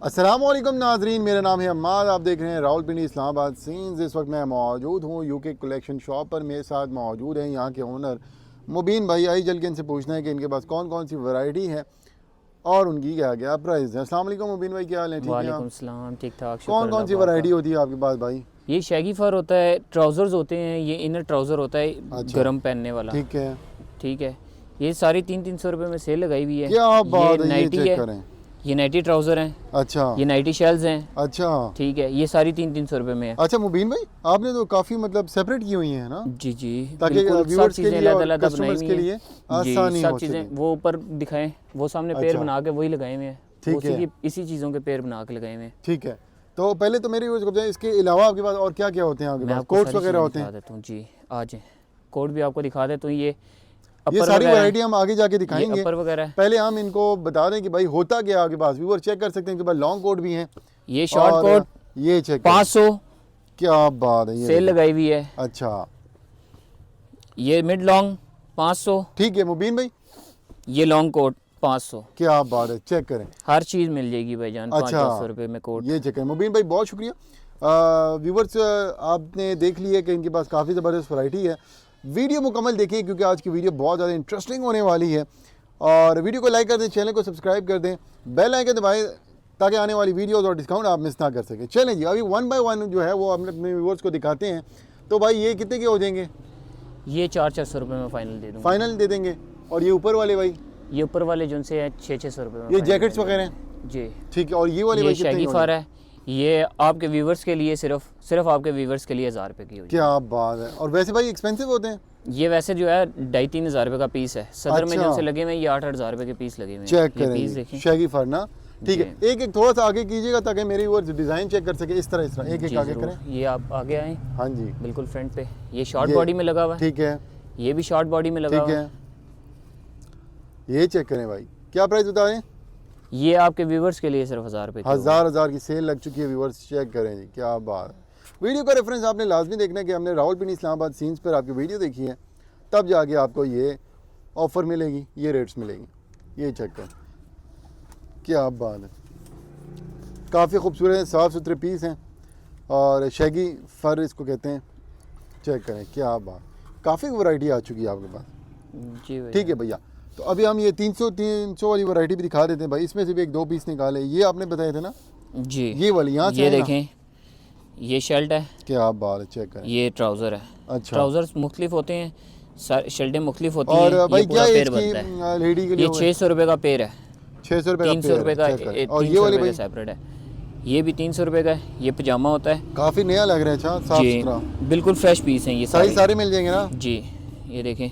अस्सलाम वालेकुम नाजरीन, मेरा नाम है अम्माद। आप देख रहे हैं रावलपिंडी इस्लामाबाद सीन्स। इस वक्त मैं मौजूद हूँ यूके कलेक्शन शॉप पर। मेरे साथ मौजूद हैं यहाँ के ओनर मुबीन भाई। आई जल के इनसे पूछना है कि इनके पास कौन कौन सी वैरायटी है और उनकी क्या क्या प्राइस है। अस्सलाम वालेकुम मुबीन भाई, क्या हाल है? ठीक है, वालेकुम सलाम, ठीक ठाक। कौन कौन सी वैरायटी होती है आपके पास भाई? ये शैगी फर होता है, ट्राउज़र्स होते हैं, ये इनर ट्राउज़र होता है, अच्छा, गर्म पहनने वाला। ठीक है, ठीक है। ये सारी 300-300 रुपये में सेल लगाई हुई है। क्या बात है, ये नाइटी चेक है, करें। ये नाइटी ट्राउज़र हैं, अच्छा, ये नाइटी शेल्स हैं। अच्छा, ठीक है, ये सारी 300-300 रुपये में है। अच्छा मुबीन भाई, आपने तो काफ़ी मतलब सेपरेट की हुई है ना, जी जी, ताकि बिल्कुल, सब व्यूअर्स के चीज़ें लिए और अलग-अलग बनाई कस्टमर्स हुई के हैं लिए जी, आसानी सब हो चीज़ें सके। वो ऊपर दिखाएं, वो सामने पैर अच्छा, बना के वही लगाए हुए हैं। ठीक उसी है, की इसी चीज़ों के पैर बना के लगाए हुए हैं। ठीक है। तो पहले तो मेरे व्यूअर्स को बताएं, इसके अलावा आपके पास और क्या क्या होते हैं? आपके मैं पास आपको कोट्स सारी वगैरह चीज़ें होते दिखा हैं? देता हूँ जी। आज कोट भी आपको दिखा देता हूँ। ये ये अपर सारी वगैरह वैरायटी हम आगे जाके ये दिखाएंगे। अपर वगैरह है। पहले हम इनको बता दें कि भाई होता क्या है आपके पास। व्यूअर चेक कर सकते हैं, इनके पास लॉन्ग कोट भी हैं। ये शॉर्ट और कोट ये चेक करें, 500 क्या बात है, ये सेल देखिए। लगाई हुई है। अच्छा, ये मिड लॉन्ग 500, ठीक है मुबीन भाई, ये लॉन्ग कोट 500। क्या बात है, चेक करें। हर चीज़ मिल जाएगी भाईजान, अच्छा, 500 रुपये में कोट। ये चेक करें मुबीन भाई, बहुत शुक्रिया। व्यूवर्स आपने देख लिया कि इनके पास काफ़ी ज़बरदस्त वैरायटी है। वीडियो मुकम्मल देखिए क्योंकि आज की वीडियो बहुत ज़्यादा इंटरेस्टिंग होने वाली है। और वीडियो को लाइक कर दें, चैनल को सब्सक्राइब कर दें, बेल आइकन दबाएं ताकि आने वाली वीडियोस और डिस्काउंट आप मिस ना कर सकें। चलें जी, अभी 1 बाय 1 जो है वो हम अपने व्यूवर्स को दिखाते हैं। तो भाई ये कितने के हो जाएंगे? ये 400 रुपये में फाइनल दे दूँगा। फाइनल दे देंगे। और ये ऊपर वाले भाई, ये ऊपर वाले जो से हैं 600 रुपये में ये final जैकेट्स दे वगैरह हैं, दूँगा। जी, ठीक है। और ये वाले ये भाई कितने शैगी के फर होंगे? है। ये आपके व्यूवर्स के लिए सिर्फ आपके व्यूवर्स के लिए 1000 रुपये की हो जाएगी। क्या बात है। और वैसे भाई एक्सपेंसिव होते हैं? ये वैसे जो है 2,500-3 हज़ार रुपये का पीस है। सदर में अच्छा, जो से लगे हुए हैं ये 8-8 हज़ार रुपये के पीस लगे हुए हैं। चेक ये करें पीस जी, देखें शैगी फर ना, ठीक है। एक एक थोड़ा सा आगे कीजिएगा ताकि मेरे व्यूअर्स डिज़ाइन चेक कर सके। इस तरह एक एक जी, आगे ज़रूर। करें। ये आप आगे आएँ, हाँ जी, बिल्कुल फ्रंट पे। ये शॉर्ट ये बॉडी में लगा हुआ है, ठीक है, ये भी शॉर्ट बॉडी में लगा ठीक हुआ है। है। ये चेक करें भाई, क्या प्राइस बता रहे हैं? ये आपके व्यूवर्स के लिए सिर्फ 1000 रुपये की होगी। हज़ार की सेल लग चुकी है। व्यूअर्स चेक करें जी, क्या बात है। वीडियो का रेफरेंस आपने लाजमी देखना है कि हमने रावलपिंडी इस्लामाबाद सीन्स पर आपकी वीडियो देखी है, तब जाके आपको ये ऑफ़र मिलेगी, ये रेट्स मिलेंगी। ये चेक करें, क्या बात है। काफ़ी खूबसूरत हैं, साफ़ सुथरे पीस हैं और शैगी फर इसको कहते हैं। चेक करें, क्या बात। काफ़ी वैरायटी आ चुकी है आपके पास, जी भाई। ठीक है भैया। तो अभी हम ये 300 वाली वैरायटी भी दिखा देते हैं भाई। इसमें से भी 1-2 पीस निकाले, ये आपने बताए थे ना, जी, ये वाली यहाँ से ये है ना? देखें, ये शर्ट है, क्या बात है, चेक करें। ये ट्राउज़र है। अच्छा, ट्राउज़र्स मुख्तलिफ होते हैं, शर्टें मुख्तलिफ होती और हैं। भाई ये क्या पूरा है पेर बनता है। इसकी लेडी के लिए? ये 600 रुपये का पेर है, 600 रुपये का 300 पेयर रुपये है, का, चेक करें। और ये 300 वाली रुपये का भाई सेपरेट है। ये भी 300 रुपये का है। ये पजामा होता है काफ़ी नया लग रहा है, अच्छा साफ जी, सुथरा। बिल्कुल फ्रेश पीस हैं ये सारे सारे मिल जाएंगे ना? जी, ये देखें,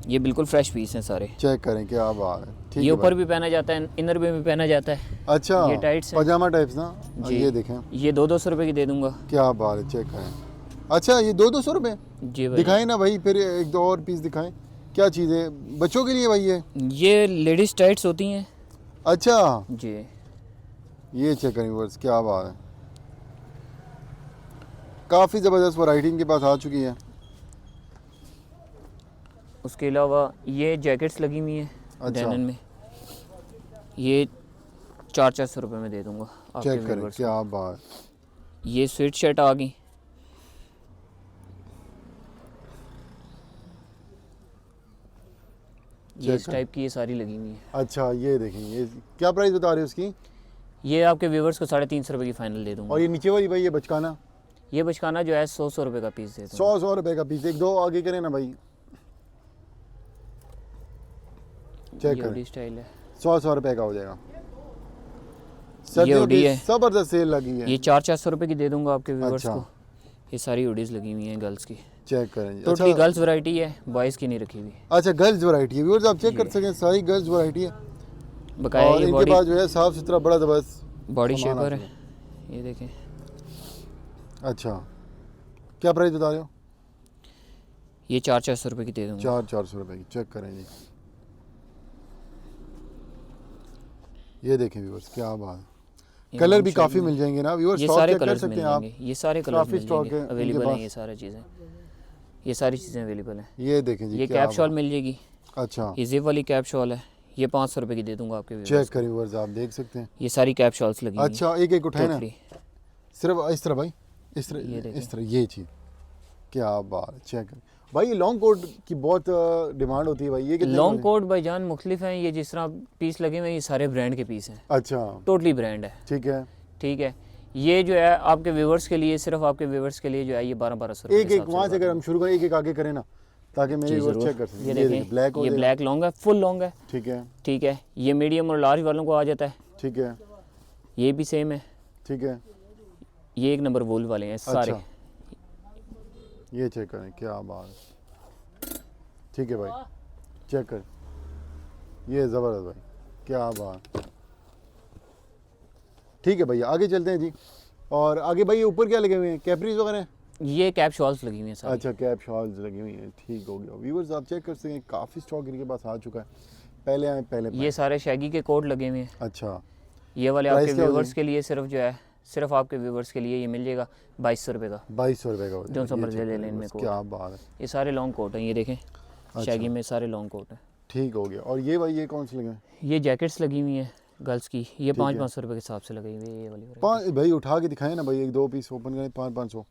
ये बिल्कुल फ्रेश पीस हैं सारे। चेक करें, क्या बात है, ठीक ये है ऊपर भाई। भी पहना जाता है, इनर में भी पहना जाता है। अच्छा, ये टाइट्स हैं। पजामा टाइप्स ना। जी, ये देखें, ये 200 रुपये की दे दूंगा। क्या बात है, चेक करें। अच्छा, ये 200 रुपये जी भाई। दिखाएं ना भाई, फिर 1-2 और पीस दिखाएं। क्या चीज़ है? बच्चों के लिए भाई ये लेडीज़ टाइट्स होती हैं। अच्छा, जी, ये चेक करें व्यूअर्स, क्या बात है। काफ़ी ज़बरदस्त वैरायटी इनके पास आ चुकी है। उसके अलावा ये जैकेट्स लगी हुई हैं अच्छा, डेनिम में। ये 400 रुपये में दे दूंगा आपके चेक करें, व्यूअर्स को। क्या बात। ये स्वेट शर्ट आ गई, ये इस करें। टाइप की ये सारी लगी हुई है। अच्छा, ये देखें, ये क्या प्राइस बता रहे हो उसकी? ये आपके व्यूवर्स को 350 रुपये की फाइनल दे दूंगा। और ये नीचे वाली भाई, ये बचकाना ये बचकाना जो है 100 रुपये का पीस दे दूंगा। 100 रुपये का पीस। 1-2 आगे करें ना भाई, चेक ये करें, हुडी स्टाइल है। 100 रुपये का हो जाएगा। ये सर्दियों हुडी की है, ज़बरदस्त सेल लगी है। ये 400 रुपये की दे दूंगा आपके व्यूवर्स अच्छा, को। ये सारी हुडीज़ लगी हुई हैं गर्ल्स की, चेक करें जी। टोटली अच्छा, गर्ल्स वैरायटी है, बॉयज़ की नहीं रखी हुई। अच्छा गर्ल्स वैरायटी है व्यूअर्स, आप चेक कर सकें, सारी गर्ल्स वैरायटी है। बकाया और ये इनके बॉडी पास जो है साफ़ सुथरा बड़ा ज़बरदस्त बॉडी सामान शेपर आ है, ये देखें। अच्छा, क्या प्राइस बता रहे हो? ये 400 रुपये की दे दूंगा। 400 रुपये की, चेक करें जी। ये देखें व्यूअर्स, क्या बात है। ये कलर भी माशाल्लाह काफ़ी मिल जाएंगे ना व्यूअर्स, ये स्टॉक सारे चेक कर कलर्स मिल सकते हैं आप। जाएंगे, ये सारे कलर्स काफ़ी मिल स्टॉक जाएंगे, है इनके अवेलेबल हैं पास। ये सारी चीज़ें, ये सारी चीज़ें अवेलेबल हैं। ये देखें जी, ये क्या कैप शॉल मिल जाएगी, अच्छा, ये जिप वाली कैप शॉल है, ये 500 रुपये की दे दूंगा आपके viewers चेक करें व्यूअर्स, आप देख सकते हैं। को। ये सारी कैप शॉल्स लगी हुई हैं। अच्छा एक एक उठाए ना, Totally। सिर्फ इस तरह भाई, इस ये तरह देखें। इस तरह ये चीज़, क्या बात है। चेक करें भाई, ये लॉन्ग कोट की बहुत डिमांड होती है भाई, ये कितने लॉन्ग का कोट भाईजान मुख्तलिफ हैं। ये जिस तरह पीस लगे हुए हैं ये सारे ब्रांड के पीस हैं, है? अच्छा टोटली ब्रांड है। ठीक है, ठीक है, ये जो है आपके व्यूवर्स के लिए, सिर्फ आपके व्यूवर्स के लिए जो है ये 1200 रुपये एक एक वहाँ से अगर हम शुरू करें, एक एक आगे करें ना, ताकि मेरे व्यूअर्स चेक कर सकें। ये देखिए देखें, ब्लैक हो ये जाएगा। ब्लैक लॉन्ग है, फुल लॉन्ग है। ठीक है ठीक है, ये मीडियम और लार्ज वालों को आ जाता है। ठीक है ये भी सेम है। ठीक है। ये 1 नंबर वूल वाले हैं सारे। अच्छा ये चेक करें, क्या बात है। ठीक है भाई, चेक करें, ये ज़बरदस्त भाई, क्या बात। ठीक है भैया, आगे चलते हैं जी। और आगे भाई ये ऊपर क्या लगे हुए हैं, कैपरीज वगैरह? ये कैप शॉल्स लगी हुई हैं सारी। अच्छा कैप शॉल्स लगी हुई हैं, ठीक हो गया। व्यूअर्स आप चेक कर सकते हैं, काफ़ी स्टॉक इनके पास आ चुका है। पहले आए पहले पाए। ये सारे शैगी के कोट लगे हुए हैं। अच्छा ये वाले Price आपके क्या हो व्यूवर्स के लिए सिर्फ जो है, सिर्फ आपके व्यूवर्स के लिए ये मिल जाएगा 2200 रुपये का। 2200 रुपये का हो जो सा ये मर्जी check ले करें लें इनमें बस, कोट। क्या बात है। ये सारे लॉन्ग कोट हैं, ये देखें शैगी में सारे लॉन्ग कोट हैं। ठीक हो गया। और ये भाई ये कौन से लगे हैं? ये जैकेट्स लगी हुई हैं गर्ल्स की, ये है। 500 रुपये के हिसाब से लगी हुई है। ये वाली पाँच भाई उठा के दिखाएं ना भाई, एक दो पीस ओपन करें, 500।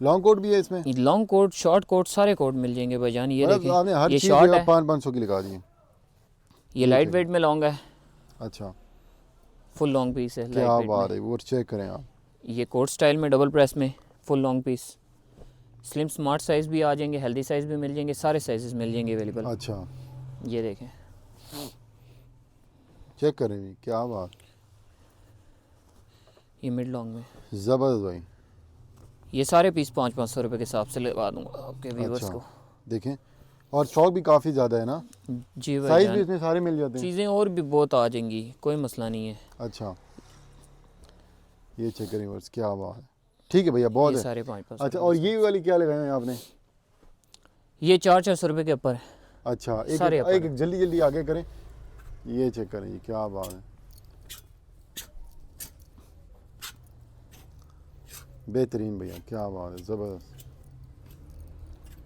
लॉन्ग कोट भी है इसमें? लॉन्ग कोट, शॉर्ट कोट, सारे कोट मिल जाएंगे भाईजान। ये मतलब देखें, आपने हर ये चीज़ शॉर्ट है, 500 की लगा दी है। ये लाइट वेट में लॉन्ग है, अच्छा फुल लॉन्ग पीस है क्या लाइट वेट बात में। है, वो चेक करें आप। ये कोट स्टाइल में डबल प्रेस में full long piece. Slim smart size भी आ जाएंगे, हेल्दी साइज़ भी मिल जाएंगे, सारे साइजेस मिल जाएंगे अवेलेबल। अच्छा ये देखें, चेक करें जी, क्या बात, ये मिड लॉन्ग में। ज़बरदस्त भाई। ये सारे पीस 500 रुपये के हिसाब से लगा दूंगा आपके व्यूवर्स अच्छा को। देखें, और स्टॉक भी काफ़ी ज़्यादा है ना, जी साइज़ भी भाईजान, इसमें सारे मिल जाते हैं। चीज़ें और भी बहुत आ जाएंगी, कोई मसला नहीं है। अच्छा ये चेक करें वर्स, क्या बात है। ठीक है भैया, बहुत ये है। सारे 500। अच्छा और ये वाली क्या लगाए हैं आपने? ये 400 रुपये के ऊपर है। अच्छा एक सारे एक, अपन एक, एक जल्दी जल्दी आगे करें, ये चेक करें जी, क्या बात है, बेहतरीन भैया, क्या बात है, ज़बरदस्त।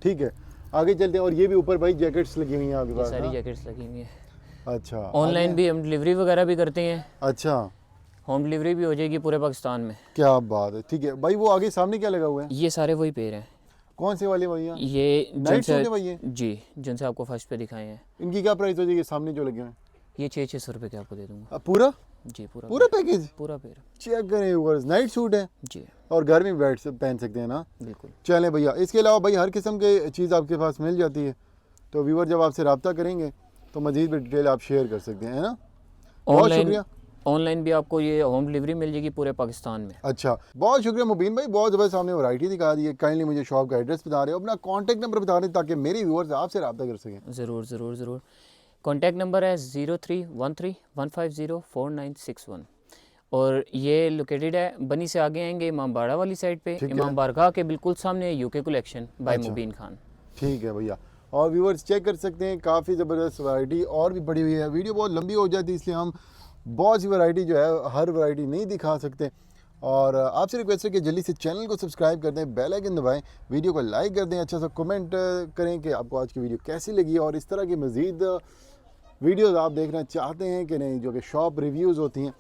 ठीक है आगे चलते हैं। और ये भी ऊपर भाई जैकेट्स लगी हुई हैं आपके ये पास सारी ना? जैकेट्स लगी हुई हैं। अच्छा ऑनलाइन आगे- भी हम डिलीवरी वगैरह भी करते हैं, अच्छा होम डिलीवरी भी हो जाएगी पूरे पाकिस्तान में। क्या बात है। ठीक है भाई, वो आगे सामने क्या लगा हुआ है, ये सारे वही पेड़ हैं। कौन से वाले भैया? ये नाइट सूट है जिनसे, भाई ये? जी जिनसे आपको फर्स्ट पे दिखाए हैं, इनकी क्या प्राइस हो जाएगी सामने जो लगे हुए हैं? ये 600 रुपये के आपको दे दूंगा। पूरा जी पूरा पूरा पैकेज? पूरा पेड़। चेक करें व्यूअर्स, नाइट सूट है जी और घर में बैठ पहन सकते हैं ना। बिल्कुल। चलें भैया, इसके अलावा भाई हर किस्म के चीज़ आपके पास मिल जाती है, तो व्यूअर जब आपसे रब्ता करेंगे तो मज़ीद भी डिटेल आप शेयर कर सकते हैं, है ना। बहुत ऑनलाइन, शुक्रिया। ऑनलाइन भी आपको ये होम डिलीवरी मिल जाएगी पूरे पाकिस्तान में। अच्छा बहुत शुक्रिया मुबीन भाई, बहुत ज़बरदस्त आपने वैरायटी दिखा दी है। काइंडली मुझे शॉप का एड्रेस बता रहे हो, अपना कॉन्टैक्ट नंबर बता दें ताकि मेरे व्यूअर्स आपसे रब्ता कर सकें। ज़रूर ज़रूर ज़रूर। कॉन्टैक्ट नंबर है 0313150491 और ये लोकेटेड है बनी से आगे आएंगे इमाम बाड़ा वाली साइड पे, ठीक है। इमाम बारगाह के बिल्कुल सामने यूके कलेक्शन बाय अच्छा। मुबीन खान। ठीक है भैया, और व्यूअर्स चेक कर सकते हैं, काफ़ी ज़बरदस्त वैरायटी और भी पड़ी हुई है। वीडियो बहुत लंबी हो जाती है इसलिए हम बहुत सी वैरायटी जो है हर वैरायटी नहीं दिखा सकते। और आपसे रिक्वेस्ट है कि जल्दी से चैनल को सब्सक्राइब कर दें, बेल आइकन दबाएं, वीडियो को लाइक कर दें, अच्छा सा कमेंट करें कि आपको आज की वीडियो कैसी लगी और इस तरह की मज़ीद वीडियोज़ आप देखना चाहते हैं कि नहीं, जो कि शॉप रिव्यूज़ होती हैं।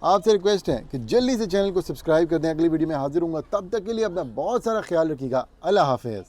आपसे रिक्वेस्ट है कि जल्दी से चैनल को सब्सक्राइब कर दें। अगली वीडियो में हाजिर हूँगा, तब तक के लिए अपना बहुत सारा ख्याल रखिएगा। अल्लाह हाफ़िज़।